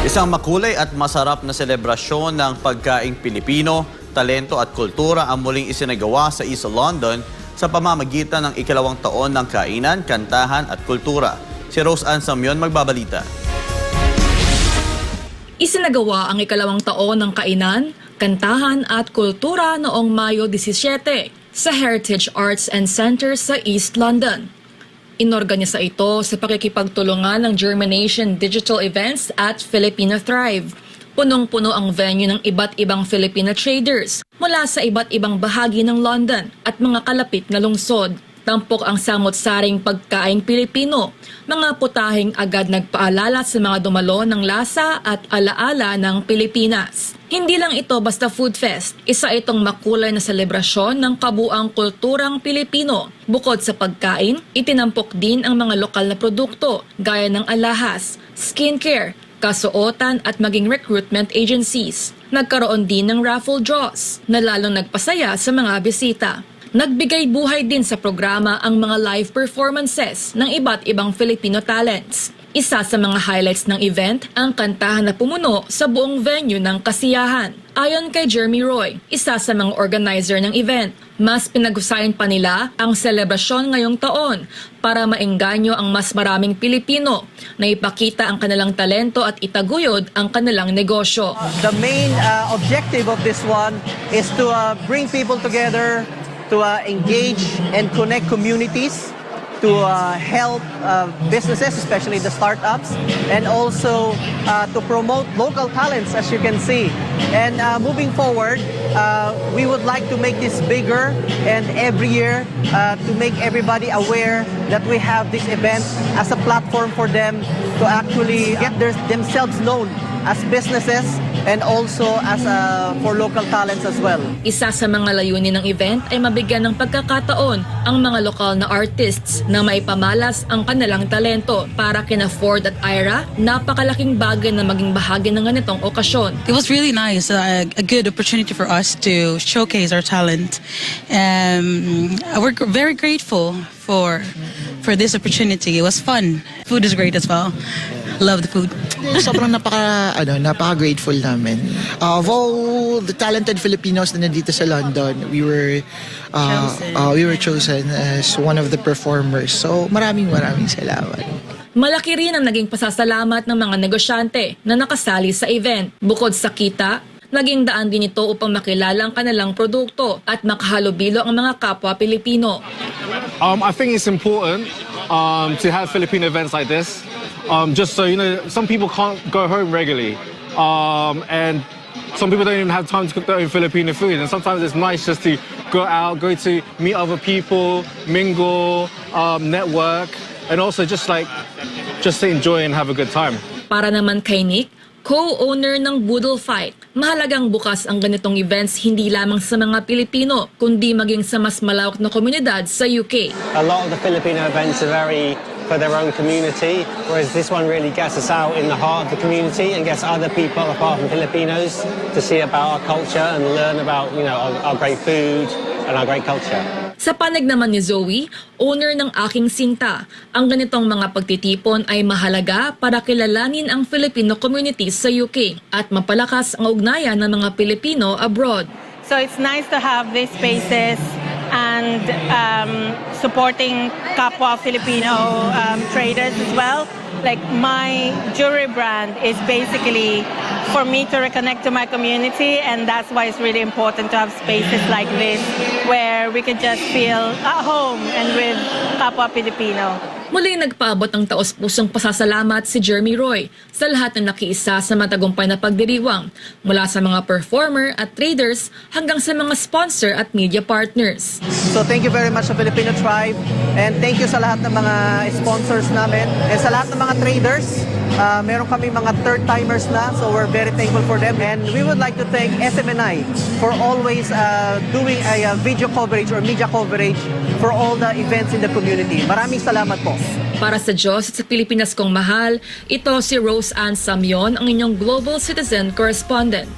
Isang makulay at masarap na selebrasyon ng pagkaing Pilipino, talento at kultura ang muling isinagawa sa East London sa pamamagitan ng ikalawang taon ng kainan, kantahan at kultura. Si Rose Ann Samion magbabalita. Isinagawa ang ikalawang taon ng kainan, kantahan at kultura noong Mayo 17 sa Heritage Arts and Center sa East London. Inorganisa ito sa pakikipagtulungan ng Germination Digital Events at Filipino Thrive. Punong-puno ang venue ng iba't ibang Filipino traders mula sa iba't ibang bahagi ng London at mga kalapit na lungsod. Tampok ang samot-saring pagkaing Pilipino, mga putaheng agad nagpaalala sa mga dumalo ng lasa at alaala ng Pilipinas. Hindi lang ito basta food fest, isa itong makulay na selebrasyon ng kabuang kulturang Pilipino. Bukod sa pagkain, itinampok din ang mga lokal na produkto gaya ng alahas, skincare, kasuotan at maging recruitment agencies. Nagkaroon din ng raffle draws na lalong nagpasaya sa mga bisita. Nagbigay buhay din sa programa ang mga live performances ng iba't ibang Filipino talents. Isa sa mga highlights ng event ang kantahan na pumuno sa buong venue ng kasiyahan. Ayon kay Jeremy Roy, isa sa mga organizer ng event, mas pinag-usayan pa nila ang selebrasyon ngayong taon para maengganyo ang mas maraming Pilipino na ipakita ang kanilang talento at itaguyod ang kanilang negosyo. The main objective of this one is to bring people together, to engage and connect communities, to help businesses, especially the startups, and also to promote local talents, as you can see. And moving forward, we would like to make this bigger and every year to make everybody aware that we have this event as a platform for them to actually get themselves known as businesses and also as for local talents as well. Isa sa mga layunin ng event ay mabigyan ng pagkakataon ang mga lokal na artists na maipamalas ang kanilang talento. Para kina Ford at Ira, napakalaking bagay na maging bahagi ng ganitong okasyon. It was really nice, a good opportunity for us to showcase our talent. We're very grateful for this opportunity. It was fun. Food is great as well. Love the food. Sobrang napaka-grateful namin. Of all the talented Filipinos na nandito sa London, we were chosen as one of the performers. So maraming salamat. Malaki rin ang naging pasasalamat ng mga negosyante na nakasali sa event. Bukod sa kita, naging daan din ito upang makilala ang kanilang produkto at makahalubilo ang mga kapwa Pilipino. I think it's important to have Filipino events like this. Just so you know, some people can't go home regularly, and some people don't even have time to cook their own Filipino food. And sometimes it's nice just to go out, go to meet other people, mingle, network, and also just to enjoy and have a good time. Para naman kay Nick, co-owner ng Boodle Fight, mahalagang bukas ang ganitong events hindi lamang sa mga Pilipino, kundi maging sa mas malawak na komunidad sa UK. A lot of the Filipino events are very for their own community, whereas this one really gets us out in the heart of the community and gets other people apart from Filipinos to see about our culture and learn about, our great food and our great culture. Sa panig naman ni Zoe, owner ng Aking Sinta, ang ganitong mga pagtitipon ay mahalaga para kilalanin ang Filipino community sa UK at mapalakas ang ugnayan ng mga Pilipino abroad. So it's nice to have these spaces and supporting kapwa Filipino traders as well. Like my jewelry brand is basically for me to reconnect to my community, and that's why it's really important to have spaces like this where we can just feel at home and with kapwa Filipino. Muli nagpaabot ng taos-pusong pasasalamat si Jeremy Roy sa lahat ng nakiisa sa matagumpay na pagdiriwang, mula sa mga performer at traders hanggang sa mga sponsor at media partners. So thank you very much sa Filipino Tribe, and thank you sa lahat ng mga sponsors namin and sa lahat ng mga traders. Meron kami mga third-timers na, so we're very thankful for them. And we would like to thank SMNI for always doing a video coverage or media coverage for all the events in the community. Maraming salamat po. Para sa Diyos at sa Pilipinas kong mahal, ito si Rose Ann Samion, ang inyong Global Citizen Correspondent.